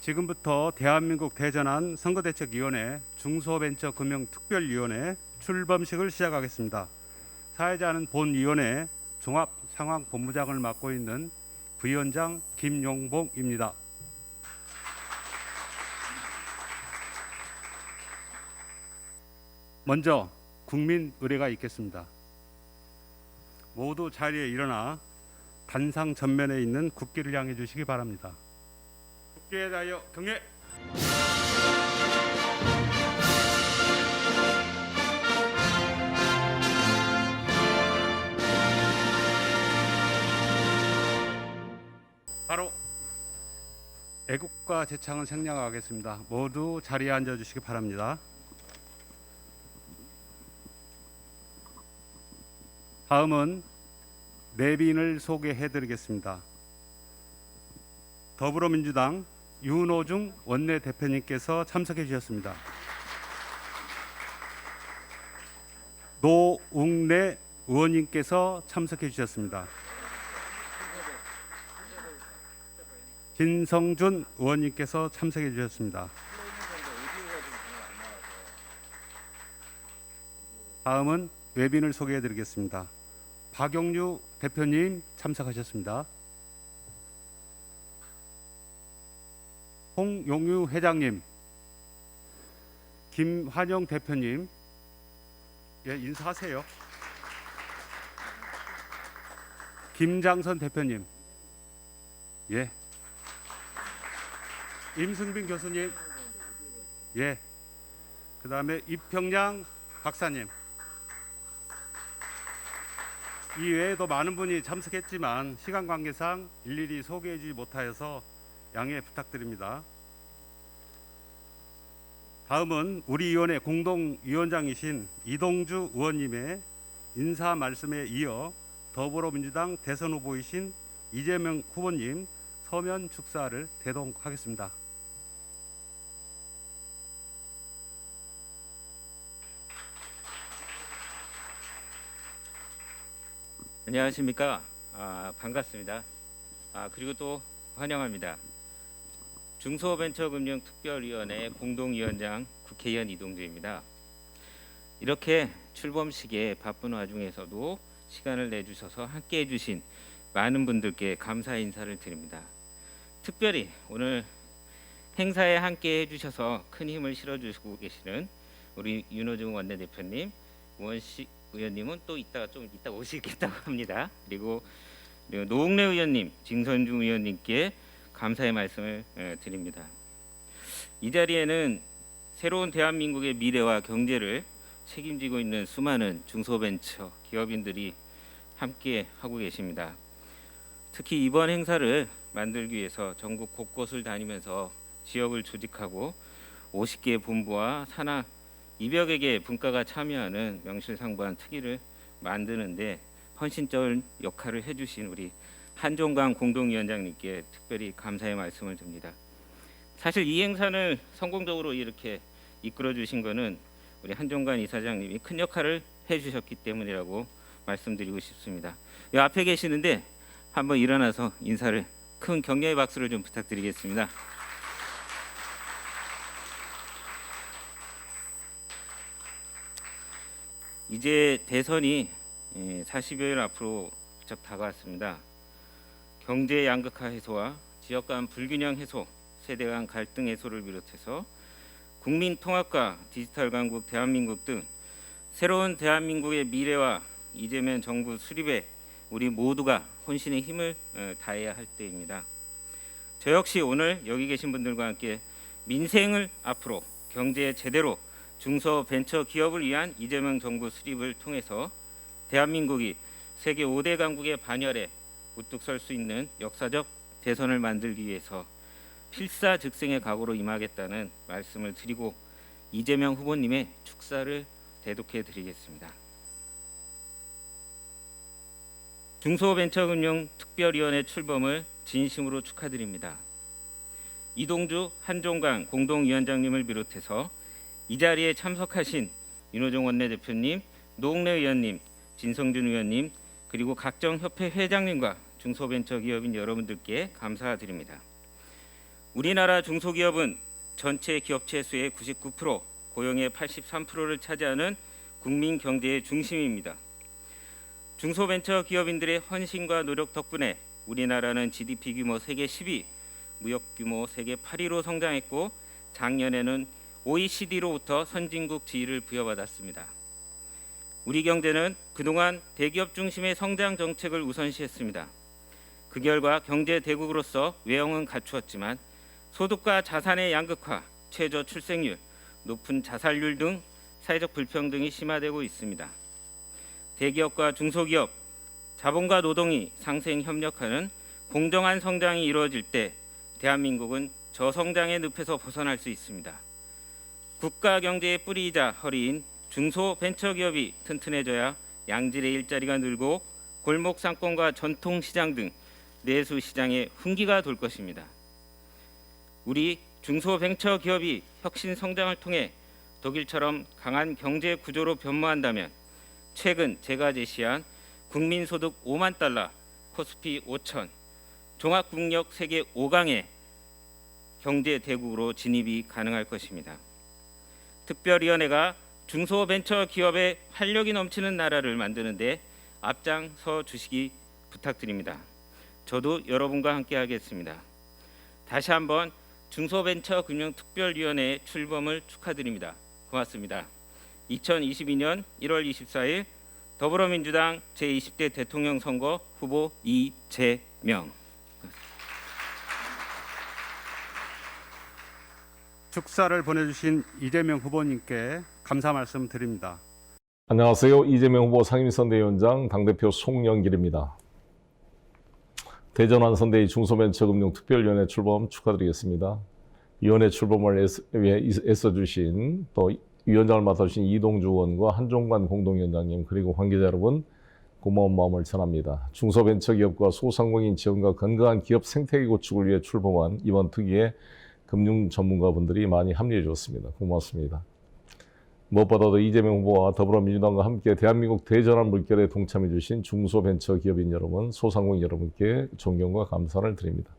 지금부터 대한민국 대전환 선거대책위원회 중소벤처금융특별위원회 출범식을 시작하겠습니다. 사회자는 본위원회 종합상황본부장을 맡고 있는 부위원장 김용봉입니다. 먼저 국민 의례가 있겠습니다. 모두 자리에 일어나 단상 전면에 있는 국기를 향해 주시기 바랍니다. 국기에 대하여 경례. 바로 애국가 제창을 생략하겠습니다. 모두 자리에 앉아 주시기 바랍니다. 다음은 내빈을 소개해 드리겠습니다. 더불어민주당 윤호중 원내대표님께서 참석해 주셨습니다. 노웅래 의원님께서 참석해 주셨습니다. 진성준 의원님께서 참석해 주셨습니다. 다음은 외빈을 소개해 드리겠습니다. 박영유 대표님 참석하셨습니다. 홍용유 회장님, 김환영 대표님, 인사하세요. 김장선 대표님, 임승빈 교수님, 그 다음에 이평양 박사님. 이 외에도 많은 분이 참석했지만 시간 관계상 일일이 소개해주지 못하여서 양해 부탁드립니다. 다음은 우리 위원회 공동위원장이신 이동주 의원님의 인사 말씀에 이어 더불어민주당 대선 후보이신 이재명 후보님 서면 축사를 대동하겠습니다. 안녕하십니까. 반갑습니다. 그리고 또 환영합니다. 중소벤처금융특별위원회 공동위원장 국회의원 이동주입니다. 이렇게 출범식에 바쁜 와중에서도 시간을 내주셔서 함께해 주신 많은 분들께 감사 인사를 드립니다. 특별히 오늘 행사에 함께해 주셔서 큰 힘을 실어주시고 계시는 우리 윤호중 원내대표님, 우원식 의원님은 또 이따 오시겠다고 합니다. 그리고 노웅래 의원님, 진선중 의원님께 감사의 말씀을 드립니다. 이 자리에는 새로운 대한민국의 미래와 경제를 책임지고 있는 수많은 중소벤처 기업인들이 함께 하고 계십니다. 특히 이번 행사를 만들기 위해서 전국 곳곳을 다니면서 지역을 조직하고 50개 본부와 산하 200여 개의 분과가 참여하는 명실상부한 특위를 만드는데 헌신적인 역할을 해주신 우리 한종관 공동위원장님께 특별히 감사의 말씀을 드립니다. 사실 이 행사를 성공적으로 이렇게 이끌어 주신 것은 우리 한종관 이사장님이 큰 역할을 해주셨기 때문이라고 말씀드리고 싶습니다. 이 앞에 계시는데 한번 일어나서 인사를, 큰 격려의 박수를 좀 부탁드리겠습니다. 이제 대선이 40여일 앞으로 부쩍 다가왔습니다. 경제 양극화 해소와 지역 간 불균형 해소, 세대 간 갈등 해소를 비롯해서 국민 통합과 디지털 강국 대한민국 등 새로운 대한민국의 미래와 이재명 정부 수립에 우리 모두가 혼신의 힘을 다해야 할 때입니다. 저 역시 오늘 여기 계신 분들과 함께 민생을 앞으로, 경제에 제대로 중소벤처 기업을 위한 이재명 정부 수립을 통해서 대한민국이 세계 5대 강국의 반열에 우뚝 설 수 있는 역사적 대선을 만들기 위해서 필사즉생의 각오로 임하겠다는 말씀을 드리고 이재명 후보님의 축사를 대독해 드리겠습니다. 중소벤처금융특별위원회 출범을 진심으로 축하드립니다. 이동주, 한종관 공동위원장님을 비롯해서 이 자리에 참석하신 윤호중 원내대표님, 노웅래 의원님, 진성준 의원님, 그리고 각종 협회 회장님과 중소벤처기업인 여러분들께 감사드립니다. 우리나라 중소기업은 전체 기업체 수의 99%, 고용의 83%를 차지하는 국민 경제의 중심입니다. 중소벤처기업인들의 헌신과 노력 덕분에 우리나라는 GDP 규모 세계 10위, 무역 규모 세계 8위로 성장했고 작년에는 OECD로부터 선진국 지위를 부여받았습니다. 우리 경제는 그동안 대기업 중심의 성장 정책을 우선시했습니다. 그 결과 경제 대국으로서 외형은 갖추었지만 소득과 자산의 양극화, 최저 출생률, 높은 자살률 등 사회적 불평등이 심화되고 있습니다. 대기업과 중소기업, 자본과 노동이 상생 협력하는 공정한 성장이 이루어질 때 대한민국은 저성장의 늪에서 벗어날 수 있습니다. 국가 경제의 뿌리이자 허리인 중소벤처기업이 튼튼해져야 양질의 일자리가 늘고 골목 상권과 전통시장 등 내수 시장에 훈기가 돌 것입니다. 우리 중소벤처기업이 혁신 성장을 통해 독일처럼 강한 경제 구조로 변모한다면 최근 제가 제시한 국민소득 5만 달러, 코스피 5천, 종합국력 세계 5강의 경제 대국으로 진입이 가능할 것입니다. 특별위원회가 중소벤처기업의 활력이 넘치는 나라를 만드는 데 앞장서 주시기 부탁드립니다. 저도 여러분과 함께 하겠습니다. 다시 한번 중소벤처금융특별위원회 출범을 축하드립니다. 고맙습니다. 2022년 1월 24일 더불어민주당 제20대 대통령 선거 후보 이재명. 축사를 보내주신 이재명 후보님께 감사 말씀 드립니다. 안녕하세요. 이재명 후보 상임선대위원장 당대표 송영길입니다. 대전 한선대위 중소벤처금융특별위원회 출범 축하드리겠습니다. 위원회 출범을 위해 애써주신 또 위원장을 맡아주신 이동주 의원과 한종관 공동위원장님 그리고 관계자 여러분 고마운 마음을 전합니다. 중소벤처기업과 소상공인 지원과 건강한 기업 생태계 구축을 위해 출범한 이번 특위에 금융 전문가분들이 많이 합류해 주었습니다. 고맙습니다. 무엇보다도 이재명 후보와 더불어민주당과 함께 대한민국 대전환 물결에 동참해 주신 중소벤처기업인 여러분, 소상공인 여러분께 존경과 감사를 드립니다.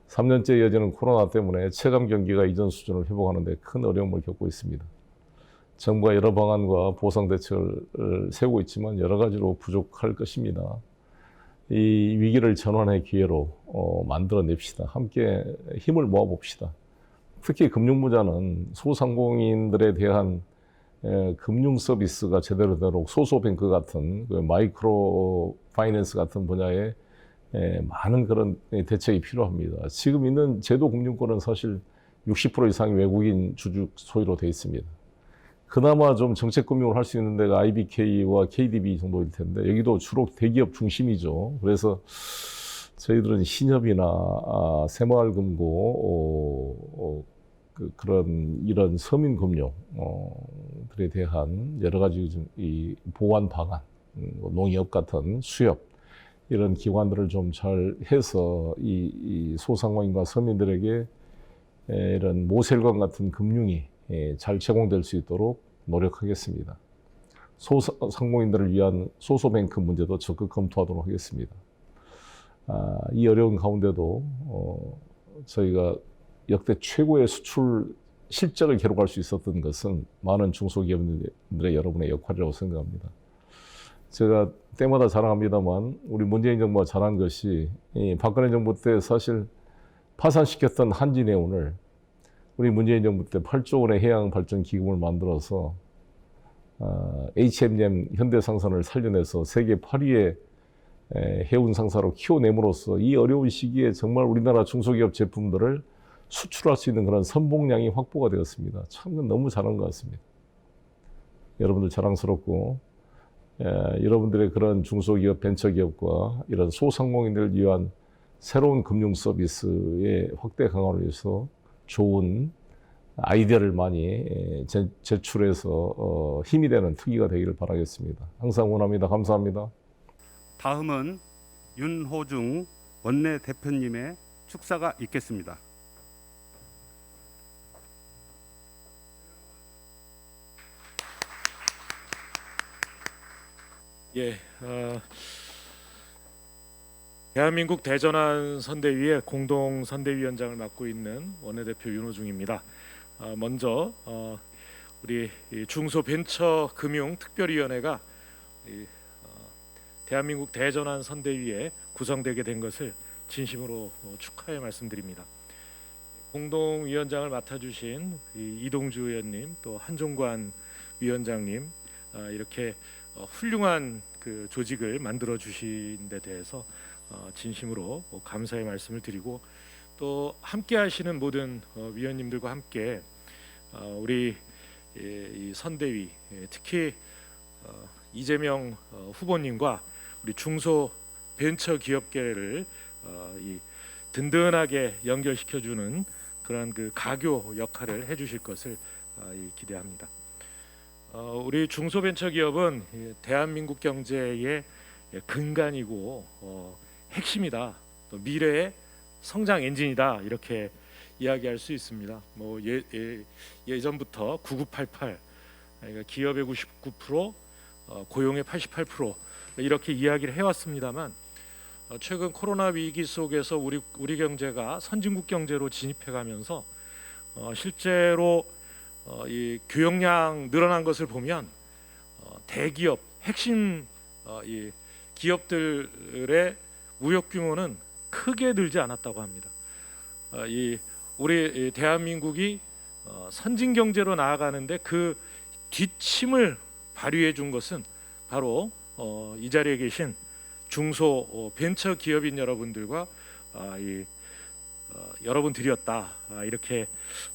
3년째 이어지는 코로나 때문에 체감 경기가 이전 수준을 회복하는 데 큰 어려움을 겪고 있습니다. 정부가 여러 방안과 보상 대책을 세우고 있지만 여러 가지로 부족할 것입니다. 이 위기를 전환의 기회로 만들어냅시다. 함께 힘을 모아봅시다. 특히 금융부자는 소상공인들에 대한 금융 서비스가 제대로 되도록 소소뱅크 같은 마이크로 파이낸스 같은 분야에 많은 그런 대책이 필요합니다. 지금 있는 제도 금융권은 사실 60% 이상이 외국인 주주 소유로 되어 있습니다. 그나마 좀 정책금융을 할 수 있는 데가 IBK와 KDB 정도일 텐데 여기도 주로 대기업 중심이죠. 그래서 저희들은 신협이나 새마을금고 그런 이런 서민금융들에 대한 여러 가지 이 보완 방안, 농협 같은 수협 이런 기관들을 좀 잘 해서 이 소상공인과 서민들에게 이런 모셀관 같은 금융이 잘 제공될 수 있도록 노력하겠습니다. 소상공인들을 위한 소소뱅크 문제도 적극 검토하도록 하겠습니다. 이 어려운 가운데도 저희가 역대 최고의 수출 실적을 기록할 수 있었던 것은 많은 중소기업인들의 여러분의 역할이라고 생각합니다. 제가 때마다 자랑합니다만 우리 문재인 정부가 잘한 것이 박근혜 정부 때 사실 파산시켰던 한진해운을 우리 문재인 정부 때 8조 원의 해양발전기금을 만들어서 HMM 현대상선을 살려내서 세계 8위의 해운 상사로 키워냄으로써 이 어려운 시기에 정말 우리나라 중소기업 제품들을 수출할 수 있는 그런 선봉량이 확보가 되었습니다. 참 너무 잘한 것 같습니다. 여러분들 자랑스럽고 여러분들의 그런 중소기업, 벤처기업과 이런 소상공인들을 위한 새로운 금융 서비스의 확대 강화를 위해서 좋은 아이디어를 많이 제출해서 힘이 되는 특위가 되기를 바라겠습니다. 항상 응원합니다. 감사합니다. 다음은 윤호중 원내대표님의 축사가 있겠습니다. 대한민국 대전환 선대위의 공동 선대위원장을 맡고 있는 원내대표 윤호중입니다. 먼저 우리 중소벤처금융특별위원회가 대한민국 대전환 선대위에 구성되게 된 것을 진심으로 축하의 말씀드립니다. 공동위원장을 맡아주신 이동주 의원님, 또 한종관 위원장님, 이렇게 훌륭한 그 조직을 만들어 주신 데 대해서 진심으로 감사의 말씀을 드리고, 또 함께 하시는 모든 위원님들과 함께 우리 이 선대위, 특히 이재명 후보님과 우리 중소벤처기업계를 이 든든하게 연결시켜주는 그런 그 가교 역할을 해주실 것을 기대합니다. 우리 중소벤처기업은 대한민국 경제의 근간이고 핵심이다, 또 미래의 성장 엔진이다, 이렇게 이야기할 수 있습니다. 뭐 예전부터 9988, 그러니까 기업의 99%, 고용의 88% 이렇게 이야기를 해왔습니다만, 최근 코로나 위기 속에서 우리 경제가 선진국 경제로 진입해가면서 실제로 이 교역량 늘어난 것을 보면 대기업, 핵심 이 기업들의 무역 규모는 크게 늘지 않았다고 합니다. 우리 대한민국이 선진 경제로 나아가는데 그 뒷힘을 발휘해 준 것은 바로 이 자리에 계신 중소 벤처 기업인 여러분들과 여러분들이었다, 이렇게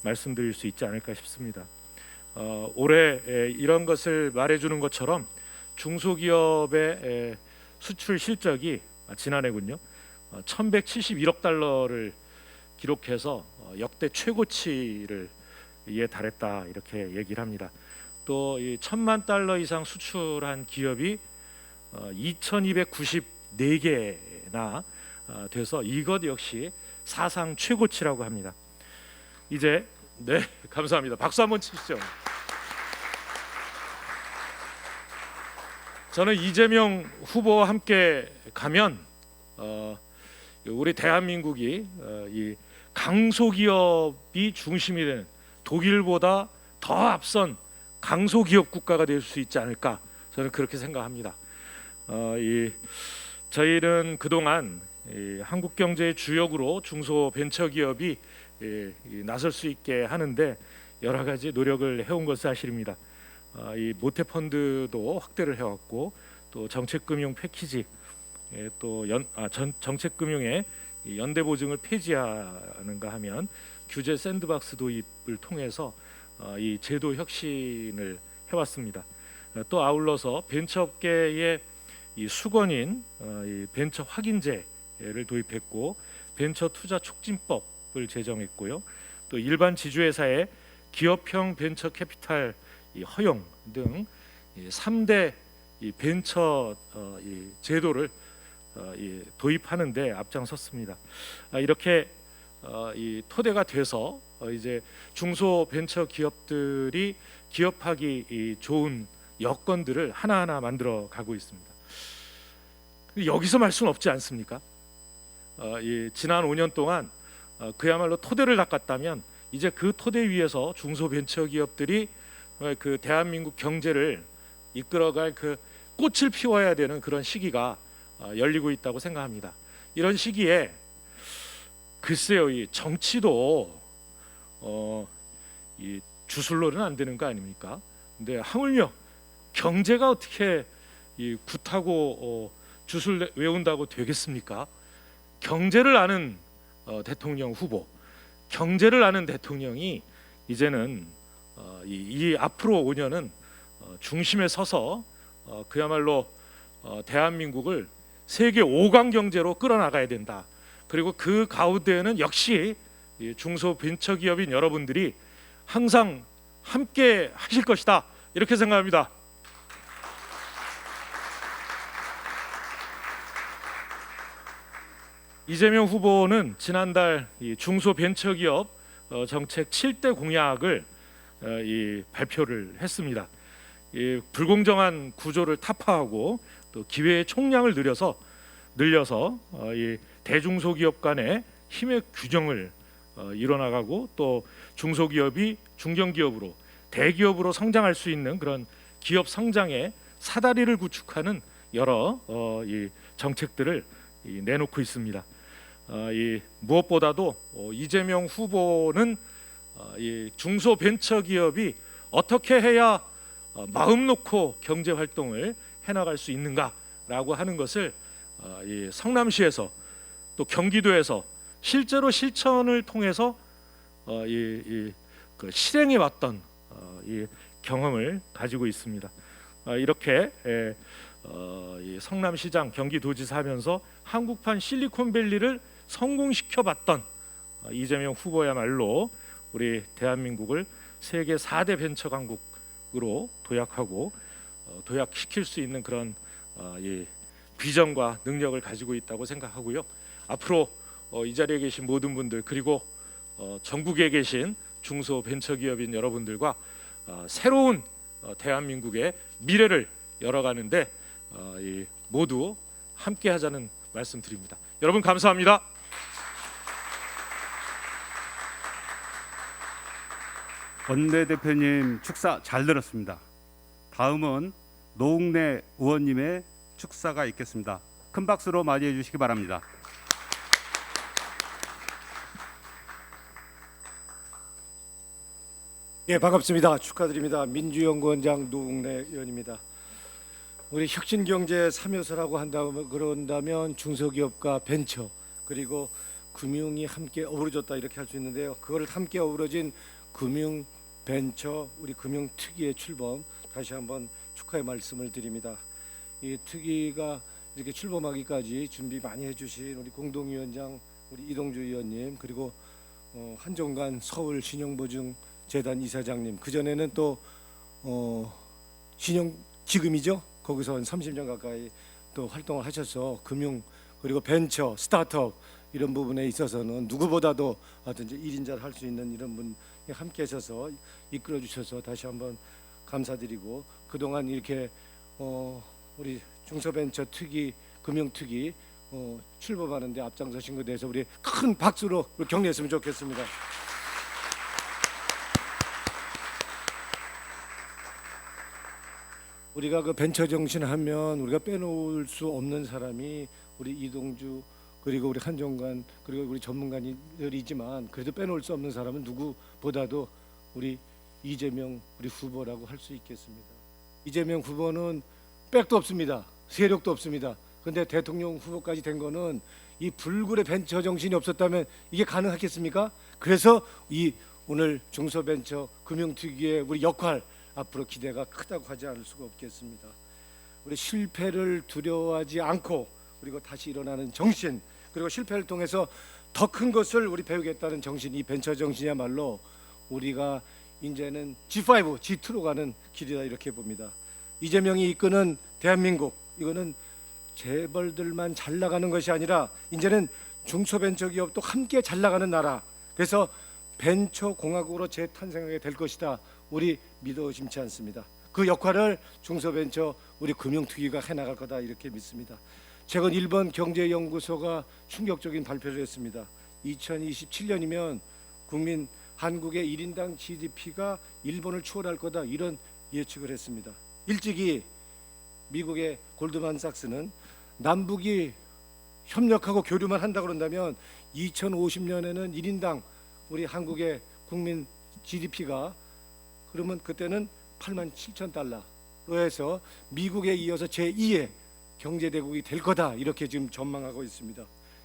말씀드릴 수 있지 않을까 싶습니다. 올해 이런 것을 말해주는 것처럼 중소기업의 수출 실적이 지난해군요 1171억 달러를 기록해서 역대 최고치를 에 달했다, 이렇게 얘기를 합니다. 또 이 1,000만 달러 이상 수출한 기업이 2,294개나 돼서 이것 역시 사상 최고치라고 합니다. 이제 감사합니다. 박수 한번 치시죠. 저는 이재명 후보와 함께 가면 우리 대한민국이 이 강소기업이 중심이 되는 독일보다 더 앞선 강소기업 국가가 될 수 있지 않을까, 저는 그렇게 생각합니다. 저희는 그동안 한국 경제의 주역으로 중소벤처기업이 나설 수 있게 하는데 여러 가지 노력을 해온 것을 사실입니다. 이 모태펀드도 확대를 해왔고, 또 정책금융 패키지, 또 정책금융의 연대보증을 폐지하는가 하면 규제 샌드박스 도입을 통해서 이 제도 혁신을 해왔습니다. 또 아울러서 벤처업계의 이 수건인 이 벤처 확인제를 도입했고, 벤처 투자 촉진법을 제정했고요. 또 일반 지주회사의 기업형 벤처 캐피탈 허용 등 3대 벤처 제도를 도입하는데 앞장섰습니다. 이렇게 토대가 돼서 이제 중소벤처 기업들이 기업하기 좋은 여건들을 하나하나 만들어 가고 있습니다. 여기서 말 수는 없지 않습니까? 지난 5년 동안 그야말로 토대를 닦았다면 이제 그 토대 위에서 중소벤처기업들이 그 대한민국 경제를 이끌어갈 그 꽃을 피워야 되는 그런 시기가 열리고 있다고 생각합니다. 이런 시기에 글쎄요, 이 정치도 이 주술로는 안 되는 거 아닙니까? 근데 하물며 경제가 어떻게 이 굿하고 주술 외운다고 되겠습니까? 경제를 아는 대통령 후보, 경제를 아는 대통령이 이제는 이 앞으로 5년은 중심에 서서 그야말로 대한민국을 세계 5강 경제로 끌어나가야 된다. 그리고 그 가운데에는 역시 중소벤처기업인 여러분들이 항상 함께 하실 것이다, 이렇게 생각합니다. 이재명 후보는 지난달 중소벤처기업 정책 7대 공약을 발표를 했습니다. 불공정한 구조를 타파하고 또 기회의 총량을 늘려서 늘려서 이 대중소기업 간의 힘의 규정을 이뤄나가고 또 중소기업이 중견기업으로 대기업으로 성장할 수 있는 그런 기업 성장의 사다리를 구축하는 여러 이 정책들을 내놓고 있습니다. 이 무엇보다도 이재명 후보는 이 중소벤처기업이 어떻게 해야 마음 놓고 경제 활동을 해나갈 수 있는가라고 하는 것을 이 성남시에서 또 경기도에서 실제로 실천을 통해서 그 실행해 왔던 이 경험을 가지고 있습니다. 이렇게 이 성남시장 경기도지사 하면서 한국판 실리콘밸리를 성공시켜봤던 이재명 후보야말로 우리 대한민국을 세계 4대 벤처 강국으로 도약하고 도약시킬 수 있는 그런 이 비전과 능력을 가지고 있다고 생각하고요. 앞으로 이 자리에 계신 모든 분들 그리고 전국에 계신 중소벤처기업인 여러분들과 새로운 대한민국의 미래를 열어가는데 모두 함께하자는 말씀드립니다. 여러분 감사합니다. 원내대표님 축사 잘 들었습니다. 다음은 노웅래 의원님의 축사가 있겠습니다. 큰 박수로 맞이해 주시기 바랍니다. 예, 반갑습니다. 축하드립니다. 민주연구원장 노웅래 의원입니다. 우리 혁신경제 3요소라고 그런다면 중소기업과 벤처 그리고 금융이 함께 어우러졌다 이렇게 할 수 있는데요. 그걸 함께 어우러진 금융 벤처 우리 금융특위의 출범 다시 한번 축하의 말씀을 드립니다. 이 특위가 이렇게 출범하기까지 준비 많이 해주신 우리 공동위원장 우리 이동주 의원님 그리고 한종관 서울 신용보증재단 이사장님 그 전에는 또 신용 지금이죠. 거기서 한 30년 가까이 또 활동을 하셔서 금융 그리고 벤처 스타트업 이런 부분에 있어서는 누구보다도 어떤지 1인자를 할 수 있는 이런 분 함께 하셔서 이끌어 주셔서 다시 한번 감사드리고 그동안 이렇게 우리 중소벤처 특위 금융특위 출범하는 데 앞장서신 것에 대해서 우리 큰 박수로 격려했으면 좋겠습니다. 우리가 그 벤처 정신 하면 우리가 빼놓을 수 없는 사람이 우리 이동주 그리고 우리 한종관 그리고 우리 전문가들이지만 그래도 빼놓을 수 없는 사람은 누구보다도 우리 이재명 우리 후보라고 할 수 있겠습니다. 이재명 후보는 백도 없습니다. 세력도 없습니다. 그런데 대통령 후보까지 된 거는 이 불굴의 벤처 정신이 없었다면 이게 가능하겠습니까? 그래서 이 오늘 중소벤처 금융특위의 우리 역할 앞으로 기대가 크다고 하지 않을 수가 없겠습니다. 우리 실패를 두려워하지 않고 그리고 다시 일어나는 정신 그리고 실패를 통해서 더 큰 것을 우리 배우겠다는 정신 이 벤처 정신이야말로 우리가 이제는 G5, G2로 가는 길이다 이렇게 봅니다. 이재명이 이끄는 대한민국 이거는 재벌들만 잘 나가는 것이 아니라 이제는 중소벤처기업도 함께 잘 나가는 나라 그래서 벤처공화국으로 재탄생하게 될 것이다. 우리 믿어 의심치 않습니다. 그 역할을 중소벤처 우리 금융특위가 해나갈 거다 이렇게 믿습니다. 최근 일본 경제연구소가 충격적인 발표를 했습니다. 2027년이면 한국의 1인당 GDP가 일본을 추월할 거다 이런 예측을 했습니다. 일찍이 미국의 골드만삭스는 남북이 협력하고 교류만 한다 그런다면 2050년에는 1인당 우리 한국의 국민 GDP가 그러면 그때는 87,000달러로 해서 미국에 이어서 제2의 경제대국이 될 거다 이렇게 지금 전망하고 있습니다.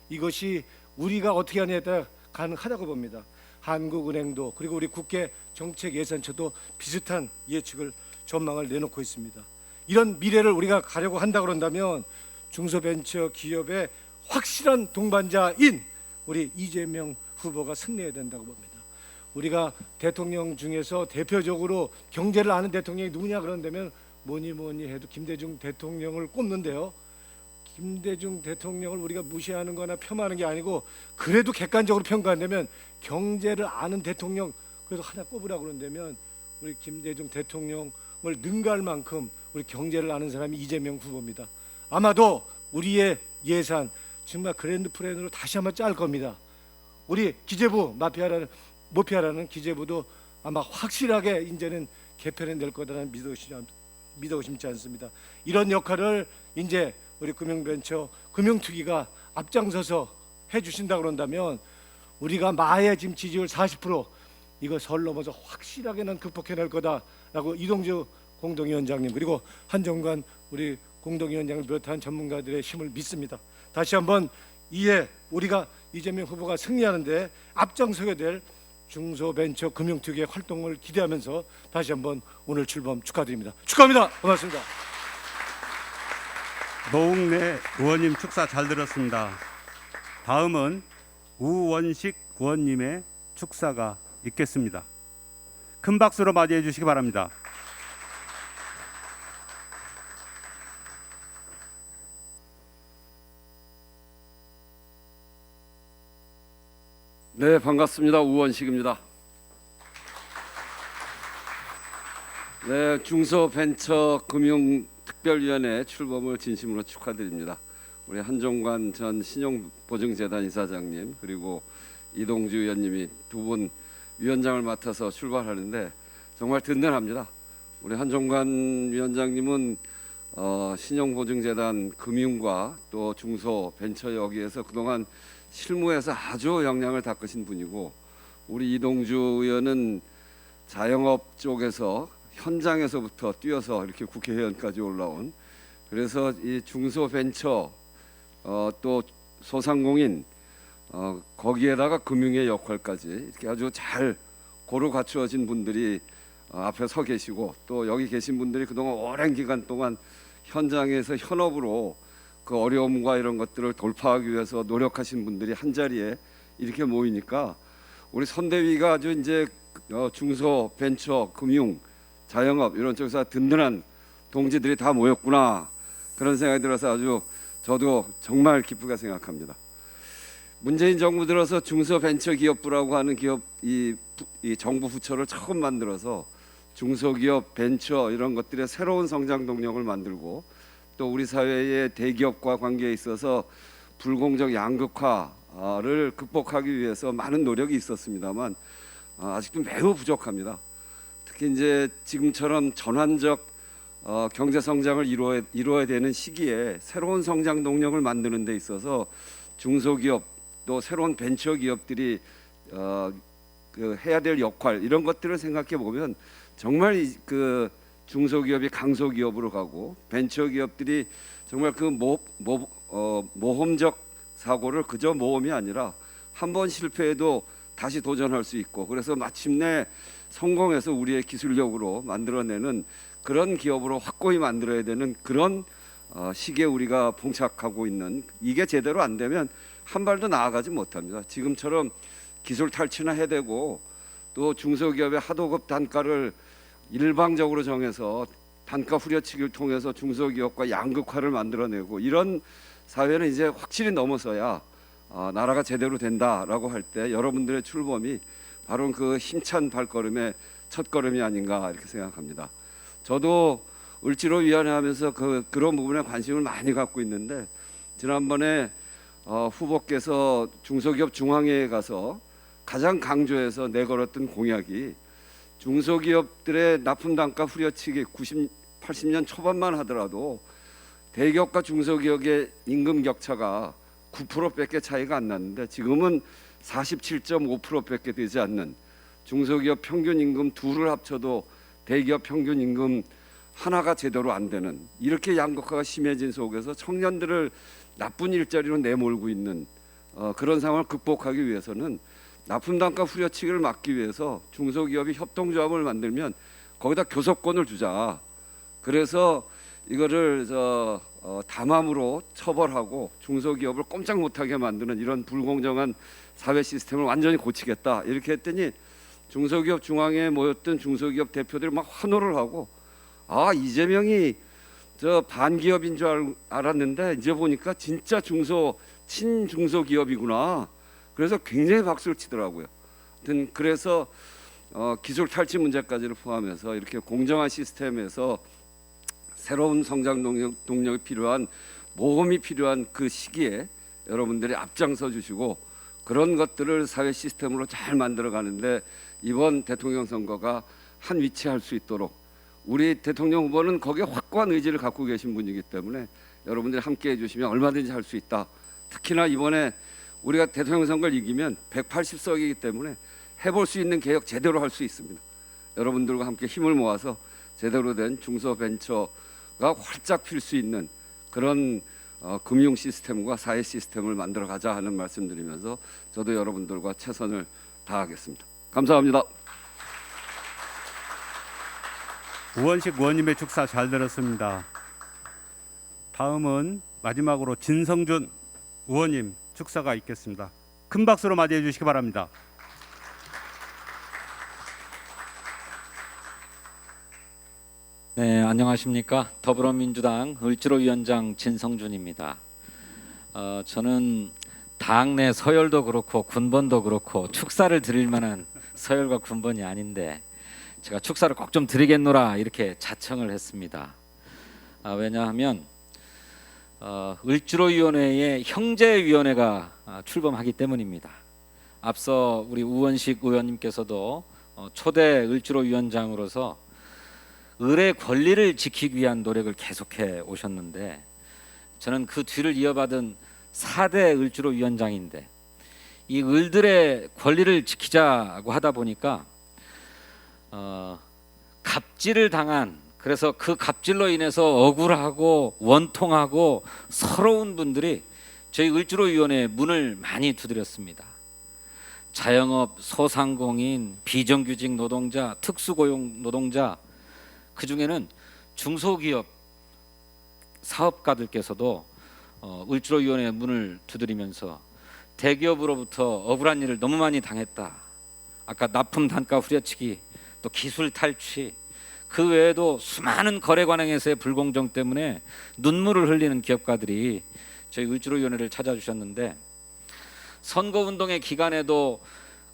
이것이 우리가 어떻게 하냐에 따라 가능하다고 봅니다. 한국은행도 그리고 우리 국회 정책예산처도 비슷한 예측을 전망을 내놓고 있습니다. 이런 미래를 우리가 가려고 한다 그런다면 중소벤처 기업의 확실한 동반자인 우리 이재명 후보가 승리해야 된다고 봅니다. 우리가 대통령 중에서 대표적으로 경제를 아는 대통령이 누구냐 그런다면 뭐니 해도 김대중 대통령을 꼽는데요. 김대중 대통령을 우리가 무시하는 거나 폄하하는 게 아니고 그래도 객관적으로 평가한다면 경제를 아는 대통령 그래도 하나 꼽으라고 그런다면 우리 김대중 대통령을 능가할 만큼 우리 경제를 아는 사람이 이재명 후보입니다. 아마도 우리의 예산 정말 그랜드 플랜으로 다시 한번 짤 겁니다. 우리 기재부 모피아라는 기재부도 아마 확실하게 이제는 개편해낼 거다라는 믿어 의심치 않습니다. 이런 역할을 이제 우리 금융벤처 금융특위가 앞장서서 해주신다 그런다면 우리가 마의 지금 지지율 40% 이거 설 넘어서 확실하게는 극복해낼 거다라고 이동주 공동위원장님 그리고 한정관 우리 공동위원장을 비롯한 전문가들의 힘을 믿습니다. 다시 한번 이에 우리가 이재명 후보가 승리하는데 앞장서게 될 중소벤처 금융특위의 활동을 기대하면서 다시 한번 오늘 출범 축하드립니다. 축하합니다. 고맙습니다. 노웅래 의원님 축사 잘 들었습니다. 다음은 우원식 의원님의 축사가 있겠습니다. 큰 박수로 맞이해 주시기 바랍니다. 네, 반갑습니다. 우원식입니다. 네, 중소벤처금융특별위원회 출범을 진심으로 축하드립니다. 우리 한종관 전 신용보증재단 이사장님 그리고 이동주 의원님이 두 분 위원장을 맡아서 출발하는데 정말 든든합니다. 우리 한종관 위원장님은 신용보증재단 금융과 또 중소벤처 여기에서 그동안 실무에서 아주 역량을 닦으신 분이고 우리 이동주 의원은 자영업 쪽에서 현장에서부터 뛰어서 이렇게 국회의원까지 올라온 그래서 이 중소벤처 또 소상공인 거기에다가 금융의 역할까지 이렇게 아주 잘 고루 갖추어진 분들이 앞에 서 계시고 또 여기 계신 분들이 그동안 오랜 기간 동안 현장에서 현업으로 그 어려움과 이런 것들을 돌파하기 위해서 노력하신 분들이 한 자리에 이렇게 모이니까 우리 선대위가 아주 이제 중소벤처 금융 자영업 이런 쪽에서 든든한 동지들이 다 모였구나 그런 생각이 들어서 아주 저도 정말 기쁘게 생각합니다. 문재인 정부 들어서 중소벤처기업부라고 하는 기업 이 정부 부처를 처음 만들어서 중소기업 벤처 이런 것들의 새로운 성장 동력을 만들고 또 우리 사회의 대기업과 관계에 있어서 불공정 양극화를 극복하기 위해서 많은 노력이 있었습니다만 아직도 매우 부족합니다. 특히 이제 지금처럼 전환적 경제 성장을 이루어야 되는 시기에 새로운 성장 동력을 만드는 데 있어서 중소기업 또 새로운 벤처 기업들이 그 해야 될 역할 이런 것들을 생각해 보면 정말 그 중소기업이 강소기업으로 가고 벤처 기업들이 정말 그 모험적 사고를 그저 모험이 아니라 한 번 실패해도 다시 도전할 수 있고 그래서 마침내 성공해서 우리의 기술력으로 만들어내는 그런 기업으로 확고히 만들어야 되는 그런 시기에 우리가 봉착하고 있는 이게 제대로 안 되면 한 발도 나아가지 못합니다. 지금처럼 기술 탈취나 해대고 또 중소기업의 하도급 단가를 일방적으로 정해서 단가 후려치기를 통해서 중소기업과 양극화를 만들어내고 이런 사회는 이제 확실히 넘어서야 나라가 제대로 된다라고 할 때 여러분들의 출범이 바로 그 힘찬 발걸음의 첫걸음이 아닌가 이렇게 생각합니다. 저도 을지로위원회 하면서 그런 부분에 관심을 많이 갖고 있는데 지난번에 후보께서 중소기업 중앙회에 가서 가장 강조해서 내걸었던 공약이 중소기업들의 납품단가 후려치기 80년 초반만 하더라도 대기업과 중소기업의 임금 격차가 9%밖에 차이가 안 났는데 지금은 47.5%밖에 되지 않는 중소기업 평균 임금 둘을 합쳐도 대기업 평균 임금 하나가 제대로 안 되는 이렇게 양극화가 심해진 속에서 청년들을 나쁜 일자리로 내몰고 있는 그런 상황을 극복하기 위해서는 납품단가 후려치기를 막기 위해서 중소기업이 협동조합을 만들면 거기다 교섭권을 주자. 그래서 이거를 담함으로 처벌하고 중소기업을 꼼짝 못하게 만드는 이런 불공정한 사회 시스템을 완전히 고치겠다. 이렇게 했더니 중소기업 중앙회에 모였던 중소기업 대표들이 막 환호를 하고 이재명이 반기업인 줄 알았는데 이제 보니까 진짜 친중소기업이구나. 그래서 굉장히 박수를 치더라고요. 하여튼 그래서 기술 탈취 문제까지를 포함해서 이렇게 공정한 시스템에서 새로운 성장 동력이 필요한 모험이 필요한 그 시기에 여러분들이 앞장서 주시고 그런 것들을 사회 시스템으로 잘 만들어 가는데 이번 대통령 선거가 한 위치할 수 있도록 우리 대통령 후보는 거기에 확고한 의지를 갖고 계신 분이기 때문에 여러분들이 함께 해주시면 얼마든지 할 수 있다. 특히나 이번에 우리가 대통령 선거를 이기면 180석이기 때문에 해볼 수 있는 개혁 제대로 할 수 있습니다. 여러분들과 함께 힘을 모아서 제대로 된 중소벤처가 활짝 필 수 있는 그런 금융 시스템과 사회 시스템을 만들어 가자 하는 말씀드리면서 저도 여러분들과 최선을 다하겠습니다. 감사합니다. 우원식 의원님의 축사 잘 들었습니다. 다음은 마지막으로 진성준 의원님 축사가 있겠습니다. 큰 박수로 맞이해 주시기 바랍니다. 네, 안녕하십니까. 더불어민주당 을지로위원장 진성준입니다. 저는 당내 서열도 그렇고 군번도 그렇고 축사를 드릴 만한 서열과 군번이 아닌데 제가 축사를 꼭 좀 드리겠노라 이렇게 자청을 했습니다. 왜냐하면 을지로위원회에 형제위원회가 출범하기 때문입니다. 앞서 우리 우원식 의원님께서도 초대 을지로위원장으로서 을의 권리를 지키기 위한 노력을 계속해 오셨는데 저는 그 뒤를 이어받은 4대 을지로위원장인데 이 을들의 권리를 지키자고 하다 보니까 갑질을 당한, 그래서 그 갑질로 인해서 억울하고 원통하고 서러운 분들이 저희 을지로위원회에 문을 많이 두드렸습니다. 자영업, 소상공인, 비정규직 노동자, 특수고용 노동자, 그 중에는 중소기업 사업가들께서도 을지로위원회 문을 두드리면서 대기업으로부터 억울한 일을 너무 많이 당했다. 아까 납품 단가 후려치기, 또 기술 탈취, 그 외에도 수많은 거래 관행에서의 불공정 때문에 눈물을 흘리는 기업가들이 저희 을지로위원회를 찾아주셨는데 선거운동의 기간에도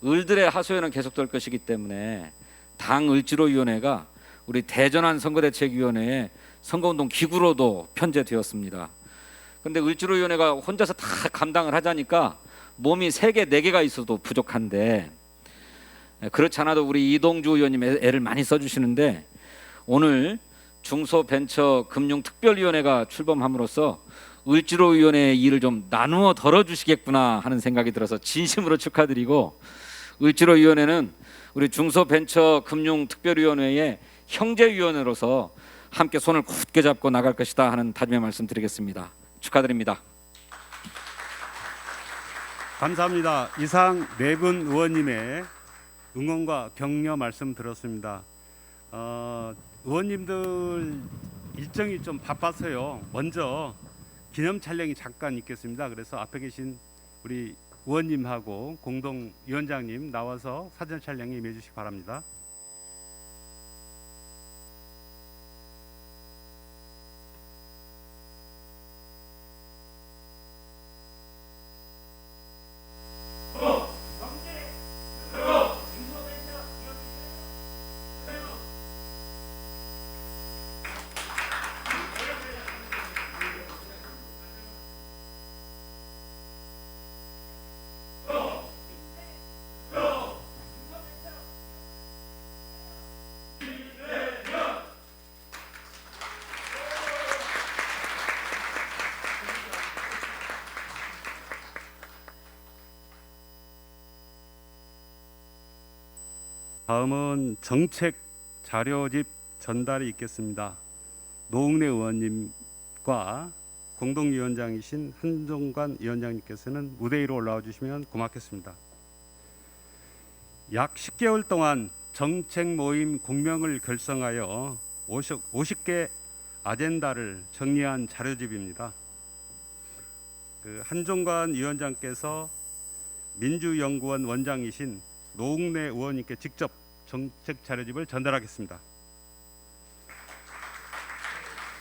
을들의 하소연은 계속될 것이기 때문에 당 을지로위원회가 우리 대전환 선거대책위원회의 선거운동 기구로도 편제되었습니다. 그런데 을지로위원회가 혼자서 다 감당을 하자니까 몸이 3개, 4개가 있어도 부족한데 그렇지 않아도 우리 이동주 의원님 애를 많이 써주시는데 오늘 중소벤처금융특별위원회가 출범함으로써 을지로위원회의 일을 좀 나누어 덜어주시겠구나 하는 생각이 들어서 진심으로 축하드리고 을지로위원회는 우리 중소벤처금융특별위원회의 형제위원회로서 함께 손을 굳게 잡고 나갈 것이다 하는 다짐의 말씀드리겠습니다. 축하드립니다. 감사합니다. 이상 4분 의원님의 응원과 격려 말씀 들었습니다. 의원님들 일정이 좀 바빠서요. 먼저 기념 촬영이 잠깐 있겠습니다. 그래서 앞에 계신 우리 의원님하고 공동위원장님 나와서 사진 촬영에 임해 주시기 바랍니다. 다음은 정책 자료집 전달이 있겠습니다. 노웅래 의원님과 공동위원장이신 한종관 위원장님께서는 무대 위로 올라와 주시면 고맙겠습니다. 약 10개월 동안 정책 모임 공명을 결성하여 50개 아젠다를 정리한 자료집입니다. 한종관 위원장께서 민주연구원 원장이신 노웅래 의원님께 직접 정책 자료집을 전달하겠습니다.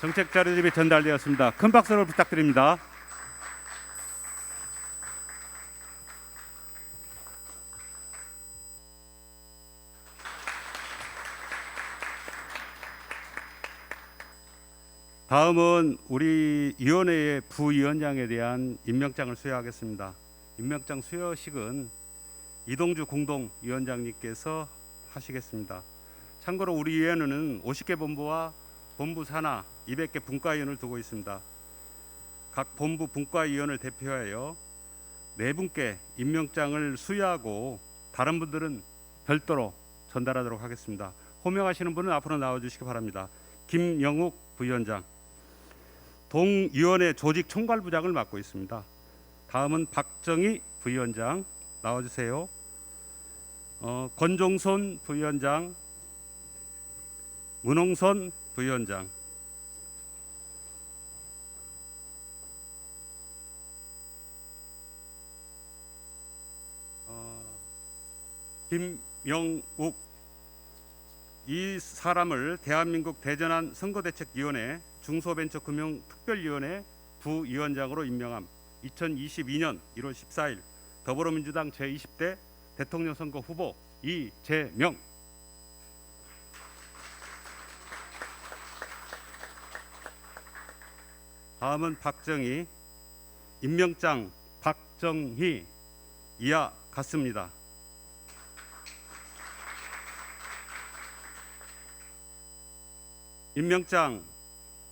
정책 자료집이 전달되었습니다. 큰 박수를 부탁드립니다. 다음은 우리 위원회의 부위원장에 대한 임명장을 수여하겠습니다. 임명장 수여식은 이동주 공동위원장님께서 하시겠습니다. 참고로 우리 위원회는 50개 본부와 본부 산하 200개 분과위원을 두고 있습니다. 각 본부 분과위원을 대표하여 네 분께 임명장을 수여하고 다른 분들은 별도로 전달하도록 하겠습니다. 호명하시는 분은 앞으로 나와주시기 바랍니다. 김영욱 부위원장, 동위원회 조직 총괄부장을 맡고 있습니다. 다음은 박정희 부위원장 나와주세요. 권종손 부위원장, 문홍선 부위원장, 김영욱, 이 사람을 대한민국 대전환 선거대책위원회 중소벤처금융특별위원회 부위원장으로 임명함. 2022년 1월 14일 더불어민주당 제20대 대통령 선거 후보 이재명. 다음은 박정희. 임명장 박정희 이하 같습니다. 임명장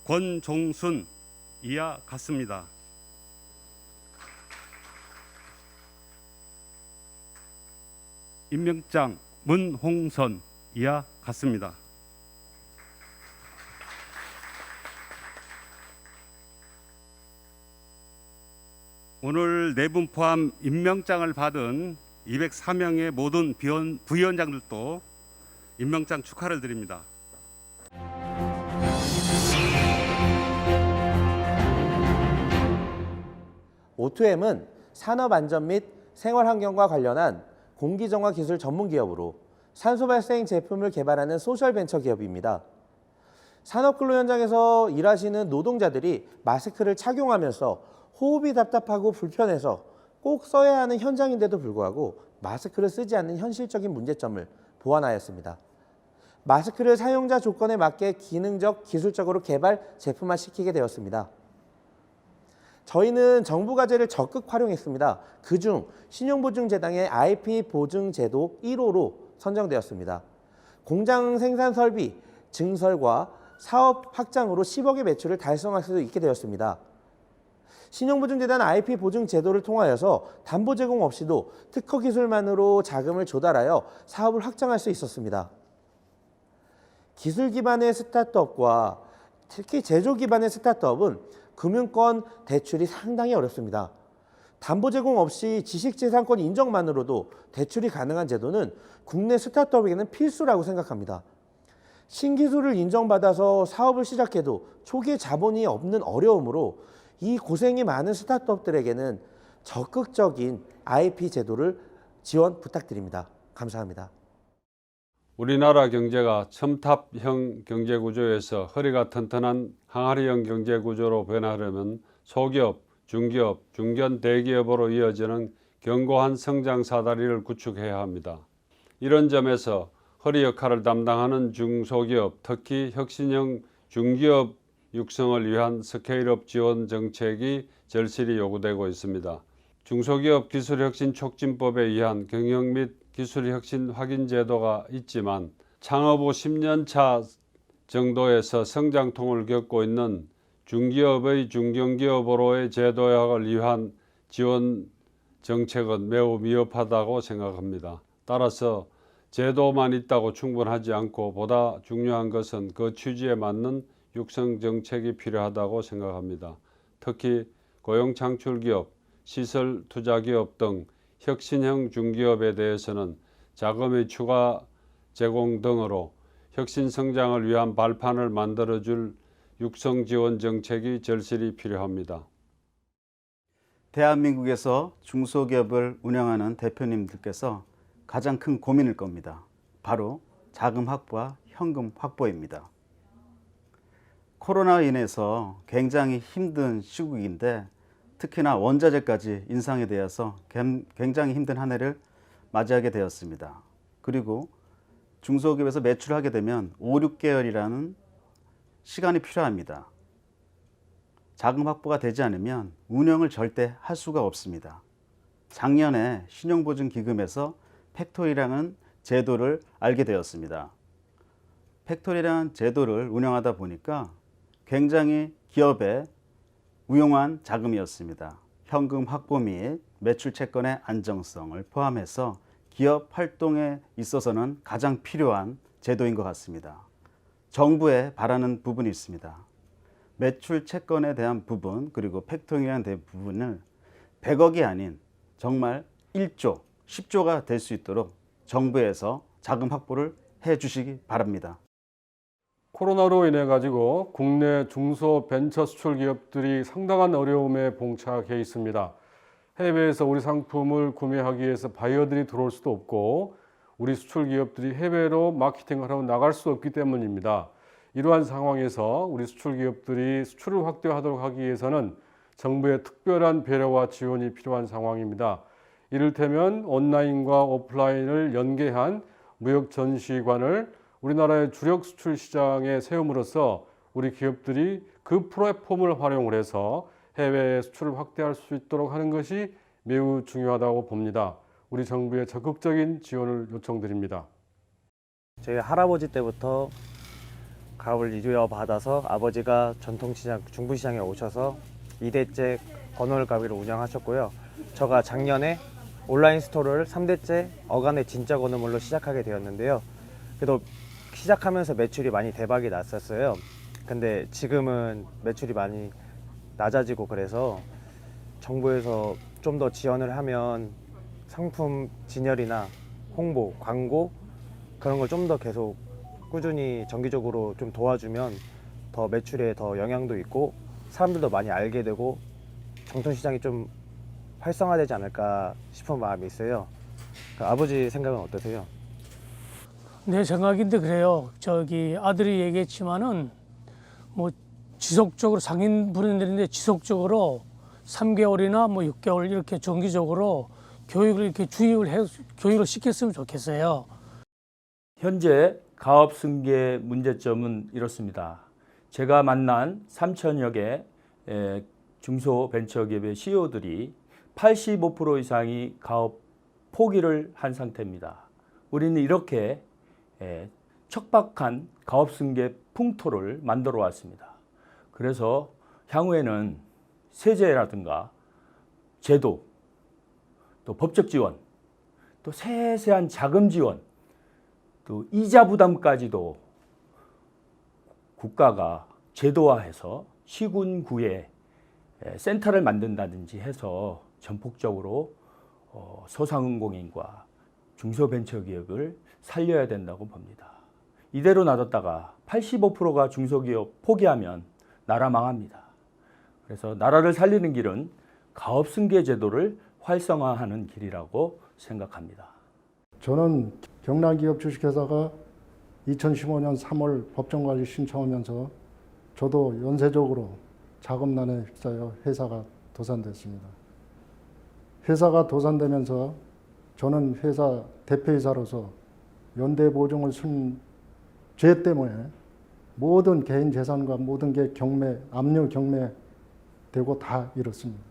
권종순 이하 같습니다. 임명장 문홍선 이하 같습니다. 오늘 네 분 포함 임명장을 받은 204명의 모든 부위원장들도 임명장 축하를 드립니다. O2M은 산업안전 및 생활환경과 관련한 공기정화 기술 전문 기업으로 산소 발생 제품을 개발하는 소셜 벤처 기업입니다. 산업근로 현장에서 일하시는 노동자들이 마스크를 착용하면서 호흡이 답답하고 불편해서 꼭 써야 하는 현장인데도 불구하고 마스크를 쓰지 않는 현실적인 문제점을 보완하였습니다. 마스크를 사용자 조건에 맞게 기능적, 기술적으로 개발, 제품화시키게 되었습니다. 저희는 정부 과제를 적극 활용했습니다. 그중 신용보증재단의 IP 보증제도 1호로 선정되었습니다. 공장 생산 설비, 증설과 사업 확장으로 10억의 매출을 달성할 수 있게 되었습니다. 신용보증재단 IP 보증제도를 통하여서 담보 제공 없이도 특허 기술만으로 자금을 조달하여 사업을 확장할 수 있었습니다. 기술 기반의 스타트업과 특히 제조 기반의 스타트업은 금융권 대출이 상당히 어렵습니다. 담보 제공 없이 지식재산권 인정만으로도 대출이 가능한 제도는 국내 스타트업에게는 필수라고 생각합니다. 신기술을 인정받아서 사업을 시작해도 초기에 자본이 없는 어려움으로 이 고생이 많은 스타트업들에게는 적극적인 IP 제도를 지원 부탁드립니다. 감사합니다. 우리나라 경제가 첨탑형 경제구조에서 허리가 튼튼한 항아리형 경제구조로 변화하려면 소기업, 중기업, 중견 대기업으로 이어지는 견고한 성장 사다리를 구축해야 합니다. 이런 점에서 허리 역할을 담당하는 중소기업, 특히 혁신형 중기업 육성을 위한 스케일업 지원 정책이 절실히 요구되고 있습니다. 중소기업 기술혁신 촉진법에 의한 경영 및 기술혁신 확인 제도가 있지만 창업 후 10년 차 정도에서 성장통을 겪고 있는 중기업의 중견기업으로의 제도화를 위한 지원 정책은 매우 미흡하다고 생각합니다. 따라서 제도만 있다고 충분하지 않고 보다 중요한 것은 그 취지에 맞는 육성 정책이 필요하다고 생각합니다. 특히 고용창출기업, 시설투자기업 등 혁신형 중기업에 대해서는 자금의 추가 제공 등으로 혁신 성장을 위한 발판을 만들어줄 육성 지원 정책이 절실히 필요합니다. 대한민국에서 중소기업을 운영하는 대표님들께서 가장 큰 고민일 겁니다. 바로 자금 확보와 현금 확보입니다. 코로나로 인해서 굉장히 힘든 시국인데 특히나 원자재까지 인상에 대해서 굉장히 힘든 한 해를 맞이하게 되었습니다. 그리고 중소기업에서 매출을 하게 되면 5, 6개월이라는 시간이 필요합니다. 자금 확보가 되지 않으면 운영을 절대 할 수가 없습니다. 작년에 신용보증기금에서 팩토리라는 제도를 알게 되었습니다. 팩토리라는 제도를 운영하다 보니까 굉장히 기업에 유용한 자금이었습니다. 현금 확보 및 매출 채권의 안정성을 포함해서 기업 활동에 있어서는 가장 필요한 제도인 것 같습니다. 정부에 바라는 부분이 있습니다. 매출 채권에 대한 부분 그리고 팩토리에 대한 부분을 100억이 아닌 정말 1조, 10조가 될 수 있도록 정부에서 자금 확보를 해 주시기 바랍니다. 코로나로 인해 가지고 국내 중소벤처 수출 기업들이 상당한 어려움에 봉착해 있습니다. 해외에서 우리 상품을 구매하기 위해서 바이어들이 들어올 수도 없고 우리 수출 기업들이 해외로 마케팅을 하고 나갈 수 없기 때문입니다. 이러한 상황에서 우리 수출 기업들이 수출을 확대하도록 하기 위해서는 정부의 특별한 배려와 지원이 필요한 상황입니다. 이를테면 온라인과 오프라인을 연계한 무역 전시관을 우리나라의 주력 수출 시장에 세움으로써 우리 기업들이 그 플랫폼을 활용을 해서 해외 수출을 확대할 수 있도록 하는 것이 매우 중요하다고 봅니다. 우리 정부의 적극적인 지원을 요청드립니다. 저희 할아버지 때부터 가업을 이어받아서 아버지가 전통시장, 중부시장에 오셔서 2대째 건월 가게를 운영하셨고요. 저가 작년에 온라인 스토어를 3대째 어간의 진짜 건어물로 시작하게 되었는데요. 그래도 시작하면서 매출이 많이 대박이 났었어요. 근데 지금은 매출이 많이 낮아지고 그래서 정부에서 좀 더 지원을 하면 상품 진열이나 홍보, 광고 그런 걸 좀 더 계속 꾸준히 정기적으로 좀 도와주면 더 매출에 더 영향도 있고 사람들도 많이 알게 되고 전통시장이 좀 활성화되지 않을까 싶은 마음이 있어요. 아버지 생각은 어떠세요? 내 생각인데 그래요. 저기 아들이 얘기했지만은 뭐 지속적으로 상인 브랜드인데 지속적으로 3개월이나 뭐 6개월 이렇게 정기적으로 교육을 이렇게 교육을 시켰으면 좋겠어요. 현재 가업 승계 문제점은 이렇습니다. 제가 만난 3,000여 개 중소벤처기업의 CEO들이 85% 이상이 가업 포기를 한 상태입니다. 우리는 이렇게 척박한 가업 승계 풍토를 만들어 왔습니다. 그래서 향후에는 세제라든가 제도, 또 법적 지원, 또 세세한 자금 지원, 또 이자 부담까지도 국가가 제도화해서 시군구에 센터를 만든다든지 해서 전폭적으로 소상공인과 중소벤처기업을 살려야 된다고 봅니다. 이대로 놔뒀다가 85%가 중소기업 포기하면 나라 망합니다. 그래서 나라를 살리는 길은 가업승계 제도를 활성화하는 길이라고 생각합니다. 저는 경남기업 주식회사가 2015년 3월 법정관리 신청하면서 저도 연쇄적으로 자금난에 휩싸여 회사가 도산됐습니다. 회사가 도산되면서 저는 회사 대표이사로서 연대보증을 쓴 죄 때문에 모든 개인 재산과 모든 게 압류 경매되고 다 이렇습니다.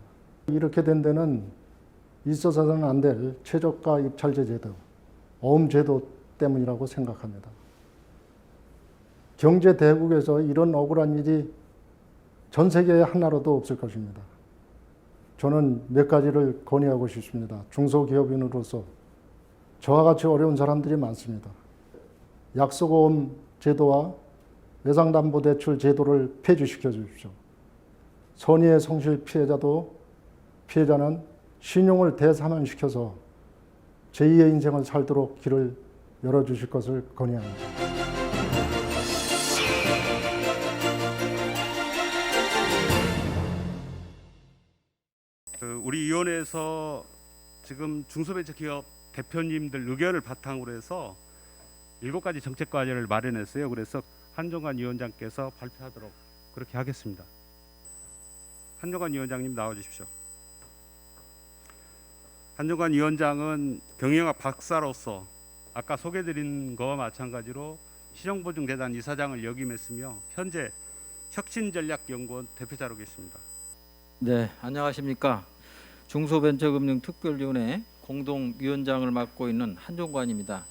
이렇게 된 데는 있어서는 안 될 최저가 입찰제 제도, 어음제도 때문이라고 생각합니다. 경제 대국에서 이런 억울한 일이 전 세계에 하나로도 없을 것입니다. 저는 몇 가지를 건의하고 싶습니다. 중소기업인으로서 저와 같이 어려운 사람들이 많습니다. 약속어음 제도와 외상담보대출 제도를 폐지시켜 주십시오. 선의의 성실 피해자는 신용을 대사면시켜서 제2의 인생을 살도록 길을 열어주실 것을 건의합니다. 우리 위원회에서 지금 중소벤처기업 대표님들 의견을 바탕으로 해서 7가지 정책 과제를 마련했어요. 그래서 한종관 위원장께서 발표하도록 그렇게 하겠습니다. 한종관 위원장님 나와 주십시오. 한종관 위원장은 경영학 박사로서 아까 소개드린 거와 마찬가지로 신용보증재단 이사장을 역임했으며 현재 혁신전략연구원 대표자로 계십니다. 네, 안녕하십니까. 중소벤처금융특별위원회 공동위원장을 맡고 있는 한종관입니다.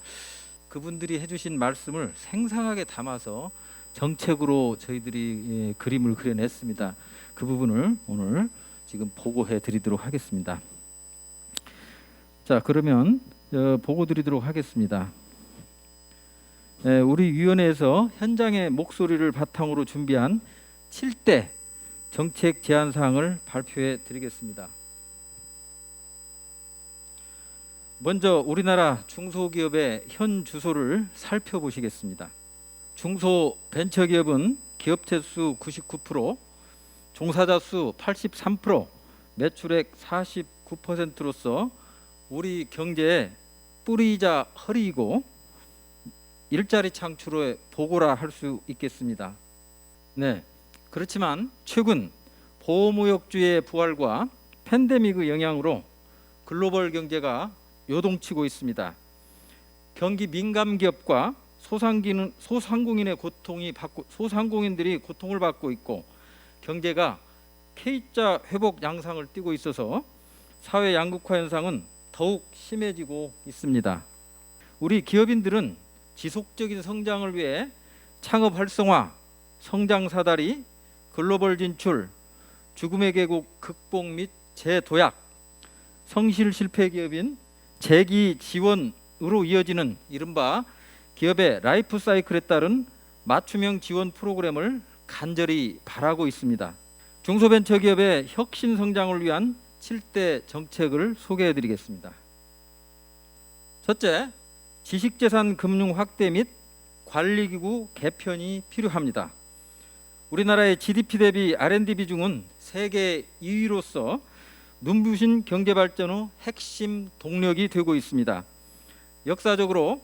그분들이 해주신 말씀을 생생하게 담아서 정책으로 저희들이 그림을 그려냈습니다. 그 부분을 오늘 지금 보고해 드리도록 하겠습니다. 자, 그러면 보고 드리도록 하겠습니다. 우리 위원회에서 현장의 목소리를 바탕으로 준비한 7대 정책 제안 사항을 발표해 드리겠습니다. 먼저 우리나라 중소기업의 현 주소를 살펴보시겠습니다. 중소벤처기업은 기업체 수 99%, 종사자 수 83%, 매출액 49%로서 우리 경제의 뿌리이자 허리이고 일자리 창출의 보고라 할 수 있겠습니다. 네, 그렇지만 최근 보호무역주의 부활과 팬데믹의 영향으로 글로벌 경제가 요동치고 있습니다. 경기 민감 기업과 소상공인들이 고통을 받고 있고 경제가 K자 회복 양상을 띠고 있어서 사회 양극화 현상은 더욱 심해지고 있습니다. 우리 기업인들은 지속적인 성장을 위해 창업 활성화, 성장 사다리, 글로벌 진출, 죽음의 계곡 극복 및 재도약, 성실 실패 기업인 재기 지원으로 이어지는 이른바 기업의 라이프 사이클에 따른 맞춤형 지원 프로그램을 간절히 바라고 있습니다. 중소벤처기업의 혁신 성장을 위한 7대 정책을 소개해 드리겠습니다. 첫째, 지식재산 금융 확대 및 관리기구 개편이 필요합니다. 우리나라의 GDP 대비 R&D 비중은 세계 2위로서 눈부신 경제 발전 후 핵심 동력이 되고 있습니다. 역사적으로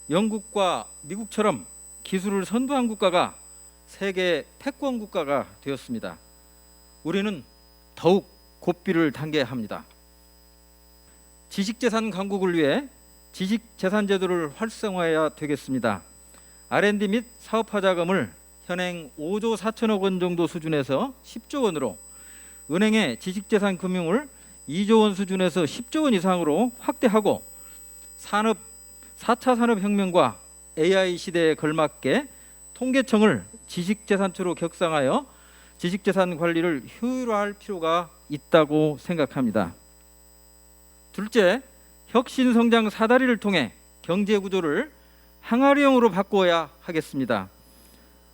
영국과 미국처럼 기술을 선도한 국가가 세계 패권 국가가 되었습니다. 우리는 더욱 고삐를 당겨야 합니다. 지식재산 강국을 위해 지식재산 제도를 활성화해야 되겠습니다. R&D 및 사업화 자금을 현행 5조 4천억 원 정도 수준에서 10조 원으로, 은행의 지식재산 금융을 2조 원 수준에서 10조 원 이상으로 확대하고 4차 산업혁명과 AI 시대에 걸맞게 통계청을 지식재산처로 격상하여 지식재산 관리를 효율화할 필요가 있다고 생각합니다. 둘째, 혁신성장 사다리를 통해 경제구조를 항아리형으로 바꾸어야 하겠습니다.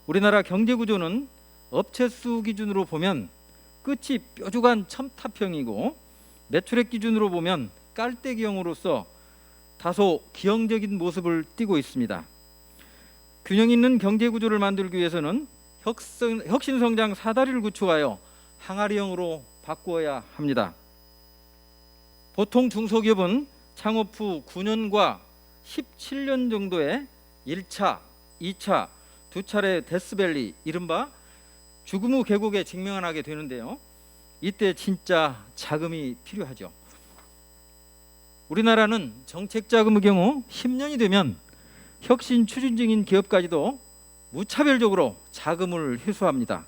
우리나라 경제구조는 업체 수 기준으로 보면 끝이 뾰족한 첨탑형이고 매출액 기준으로 보면 깔때기형으로서 다소 기형적인 모습을 띠고 있습니다. 균형 있는 경제구조를 만들기 위해서는 혁신성장 사다리를 구축하여 항아리형으로 바꾸어야 합니다. 보통 중소기업은 창업 후 9년과 17년 정도의 1차, 2차, 두 차례 데스밸리, 이른바 죽음 후 계곡에 직면하게 되는데요. 이때 진짜 자금이 필요하죠. 우리나라는 정책 자금의 경우 10년이 되면 혁신 추진 중인 기업까지도 무차별적으로 자금을 회수합니다.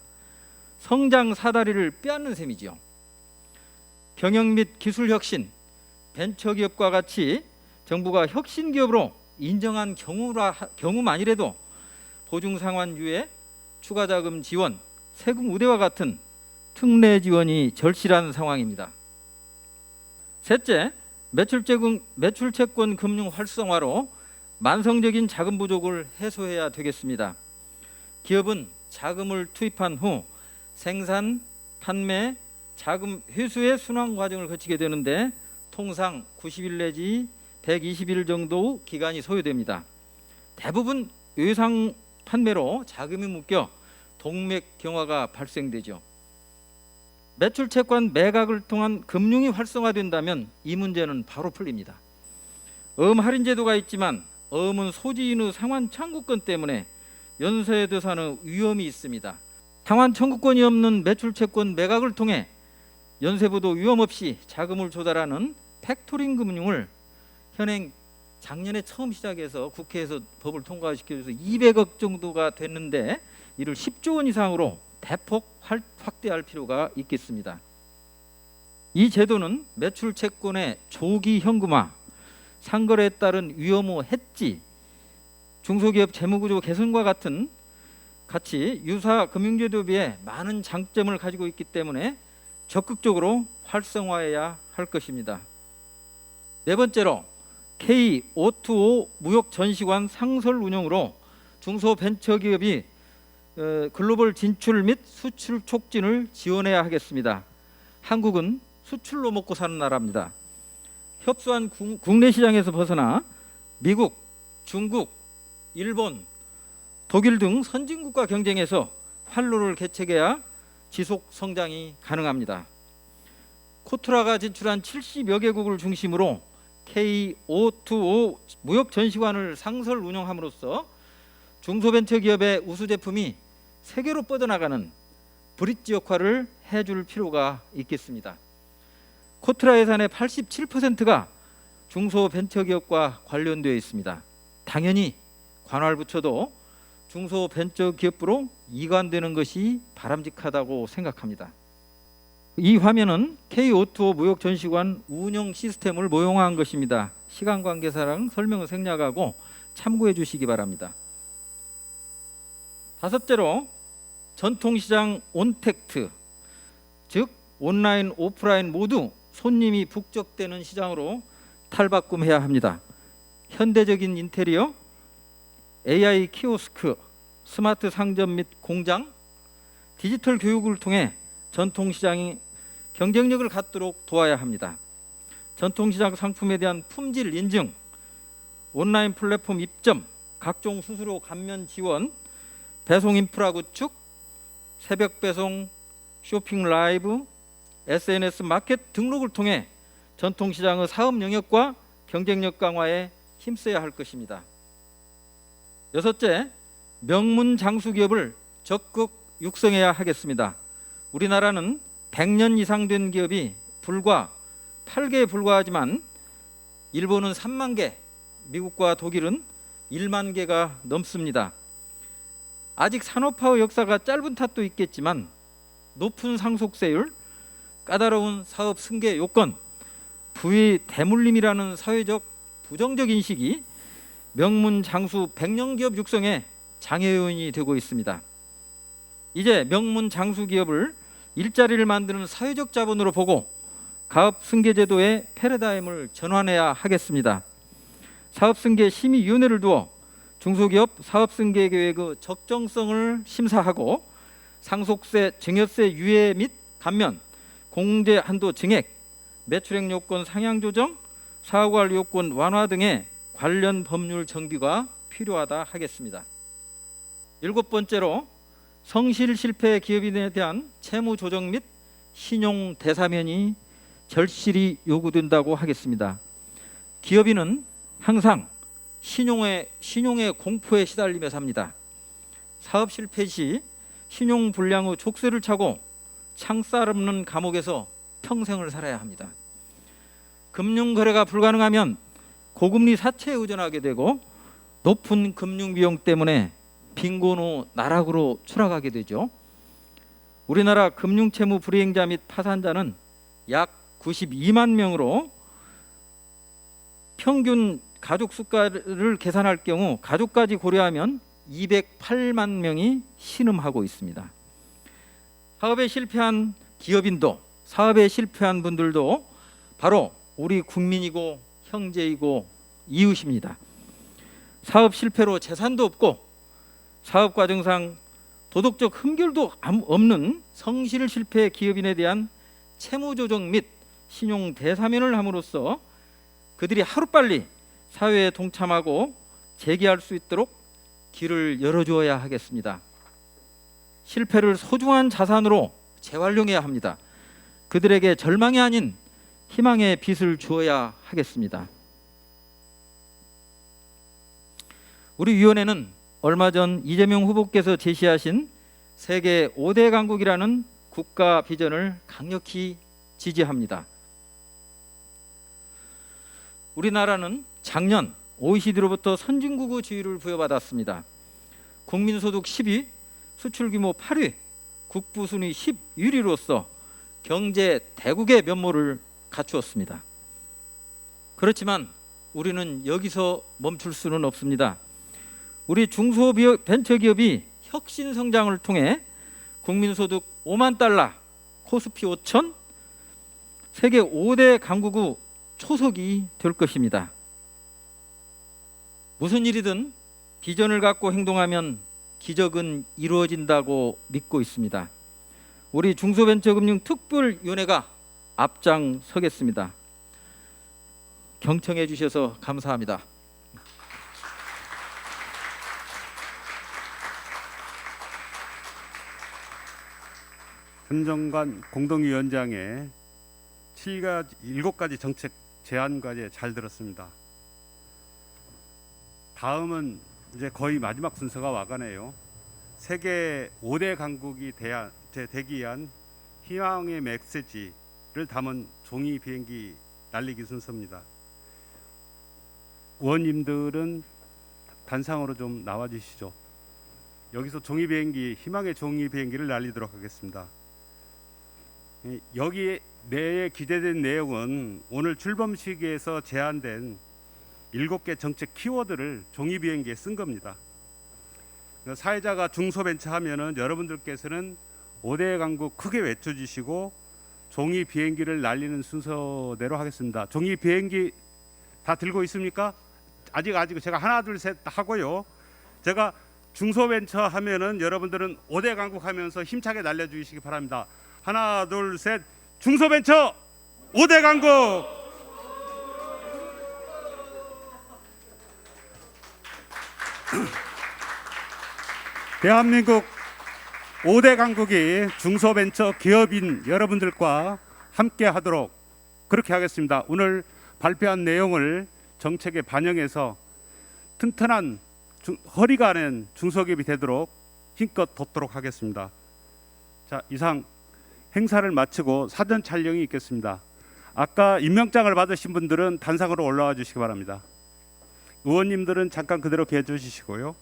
성장 사다리를 빼앗는 셈이죠. 경영 및 기술 혁신, 벤처기업과 같이 정부가 혁신 기업으로 인정한 경우만이라도 보증 상환 유예, 추가 자금 지원, 세금 우대와 같은 특례 지원이 절실한 상황입니다. 셋째, 매출채권 금융 활성화로 만성적인 자금 부족을 해소해야 되겠습니다. 기업은 자금을 투입한 후 생산, 판매, 자금 회수의 순환 과정을 거치게 되는데 통상 90일 내지 120일 정도 기간이 소요됩니다. 대부분 외상 판매로 자금이 묶여 동맥 경화가 발생되죠. 매출 채권 매각을 통한 금융이 활성화된다면 이 문제는 바로 풀립니다. 어음 할인 제도가 있지만 어음은 소지인의 상환 청구권 때문에 연쇄대산의 위험이 있습니다. 상환 청구권이 없는 매출 채권 매각을 통해 연쇄부도 위험 없이 자금을 조달하는 팩토링 금융을 현행 작년에 처음 시작해서 국회에서 법을 통과시켜서 200억 정도가 됐는데 이를 10조 원 이상으로 대폭 확대할 필요가 있겠습니다. 이 제도는 매출 채권의 조기 현금화, 상거래에 따른 위험호 해지, 중소기업 재무구조 개선과 같이 유사 금융제도에 비해 많은 장점을 가지고 있기 때문에 적극적으로 활성화해야 할 것입니다. 네 번째로 K525 무역 전시관 상설 운영으로 중소벤처기업이 글로벌 진출 및 수출 촉진을 지원해야 하겠습니다. 한국은 수출로 먹고 사는 나라입니다. 협소한 국내 시장에서 벗어나 미국, 중국, 일본, 독일 등 선진국과 경쟁해서 활로를 개척해야 지속 성장이 가능합니다. 코트라가 진출한 70여 개국을 중심으로 K525 무역 전시관을 상설 운영함으로써 중소벤처기업의 우수 제품이 세계로 뻗어나가는 브릿지 역할을 해줄 필요가 있겠습니다. 코트라 예산의 87%가 중소벤처기업과 관련되어 있습니다. 당연히 관할부처도 중소벤처기업부로 이관되는 것이 바람직하다고 생각합니다. 이 화면은 K525 무역 전시관 운영 시스템을 모형화한 것입니다. 시간 관계사랑 설명을 생략하고 참고해 주시기 바랍니다. 다섯째로 전통시장 온택트, 즉 온라인, 오프라인 모두 손님이 북적대는 시장으로 탈바꿈해야 합니다. 현대적인 인테리어, AI 키오스크, 스마트 상점 및 공장, 디지털 교육을 통해 전통시장이 경쟁력을 갖도록 도와야 합니다. 전통시장 상품에 대한 품질 인증, 온라인 플랫폼 입점, 각종 수수료 감면 지원, 배송 인프라 구축, 새벽 배송, 쇼핑 라이브, SNS 마켓 등록을 통해 전통시장의 사업 영역과 경쟁력 강화에 힘써야 할 것입니다. 여섯째, 명문 장수기업을 적극 육성해야 하겠습니다. 우리나라는 100년 이상 된 기업이 불과 8개에 불과하지만 일본은 3만 개, 미국과 독일은 1만 개가 넘습니다. 아직 산업화의 역사가 짧은 탓도 있겠지만 높은 상속세율, 까다로운 사업 승계 요건, 부의 대물림이라는 사회적 부정적 인식이 명문 장수 100년 기업 육성에 장애 요인이 되고 있습니다. 이제 명문 장수 기업을 일자리를 만드는 사회적 자본으로 보고 가업 승계 제도의 패러다임을 전환해야 하겠습니다. 사업 승계 심의위원회를 두어 중소기업 사업 승계 계획의 적정성을 심사하고 상속세, 증여세 유예 및 감면, 공제 한도 증액, 매출액 요건 상향 조정, 사후관리 요건 완화 등의 관련 법률 정비가 필요하다 하겠습니다. 일곱 번째로 성실 실패 기업인에 대한 채무 조정 및 신용 대사면이 절실히 요구된다고 하겠습니다. 기업인은 항상 신용의 공포에 시달리며 삽니다. 사업 실패 시 신용 불량의 족쇄를 차고 창살 없는 감옥에서 평생을 살아야 합니다. 금융 거래가 불가능하면 고금리 사채에 의존하게 되고 높은 금융 비용 때문에 빈곤 후 나락으로 추락하게 되죠. 우리나라 금융채무 불이행자 및 파산자는 약 92만 명으로 평균 가족 수가를 계산할 경우 가족까지 고려하면 208만 명이 신음하고 있습니다. 사업에 실패한 기업인도 사업에 실패한 분들도 바로 우리 국민이고 형제이고 이웃입니다. 사업 실패로 재산도 없고 사업 과정상 도덕적 흠결도 없는 성실 실패 기업인에 대한 채무 조정 및 신용 대사면을 함으로써 그들이 하루빨리 사회에 동참하고 재기할 수 있도록 길을 열어주어야 하겠습니다. 실패를 소중한 자산으로 재활용해야 합니다. 그들에게 절망이 아닌 희망의 빛을 주어야 하겠습니다. 우리 위원회는 얼마 전 이재명 후보께서 제시하신 세계 5대 강국이라는 국가 비전을 강력히 지지합니다. 우리나라는 작년 OECD로부터 선진국의 지위를 부여받았습니다. 국민소득 10위, 수출 규모 8위, 국부 순위 10위로서 경제 대국의 면모를 갖추었습니다. 그렇지만 우리는 여기서 멈출 수는 없습니다. 우리 중소벤처기업이 혁신 성장을 통해 국민소득 5만 달러, 코스피 5천, 세계 5대 강국의 초석이 될 것입니다. 무슨 일이든 비전을 갖고 행동하면 기적은 이루어진다고 믿고 있습니다. 우리 중소벤처금융특별위원회가 앞장서겠습니다. 경청해 주셔서 감사합니다. 한정관 공동위원장의 7가지 정책 제안 과제 잘 들었습니다. 다음은 이제 거의 마지막 순서가 와가네요. 세계 5대 강국이 대기한 희망의 메시지를 담은 종이 비행기 날리기 순서입니다. 의원님들은 단상으로 좀 나와 주시죠. 여기서 종이 비행기, 희망의 종이 비행기를 날리도록 하겠습니다. 여기 내에 기재된 내용은 오늘 출범식에서 제안된 7개 정책 키워드를 종이 비행기에 쓴 겁니다. 사회자가 중소벤처 하면은 여러분들께서는 5대 강국 크게 외쳐주시고 종이 비행기를 날리는 순서대로 하겠습니다. 종이 비행기 다 들고 있습니까? 아직 제가 하나 둘 셋 하고요. 제가 중소벤처 하면은 여러분들은 5대 강국 하면서 힘차게 날려주시기 바랍니다. 하나 둘 셋, 중소벤처 5대 강국. 대한민국 5대 강국이 중소벤처 기업인 여러분들과 함께 하도록 그렇게 하겠습니다. 오늘 발표한 내용을 정책에 반영해서 튼튼한 허리가 아는 중소기업이 되도록 힘껏 돕도록 하겠습니다. 자, 이상 행사를 마치고 사전 촬영이 있겠습니다. 아까 임명장을 받으신 분들은 단상으로 올라와 주시기 바랍니다. 의원님들은 잠깐 그대로 계해 주시고요.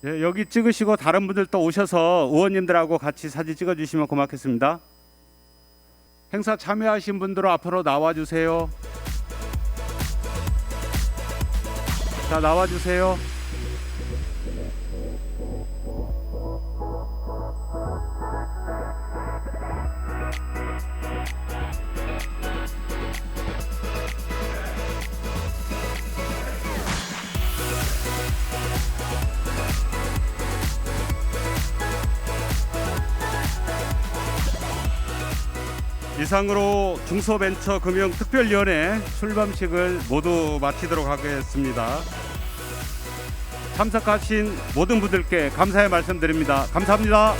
예, 여기 찍으시고 다른 분들 또 오셔서 의원님들하고 같이 사진 찍어 주시면 고맙겠습니다. 행사 참여하신 분들은 앞으로 나와 주세요. 자, 나와 주세요. 이상으로 중소벤처금융특별위원회 출범식을 모두 마치도록 하겠습니다. 참석하신 모든 분들께 감사의 말씀드립니다. 감사합니다.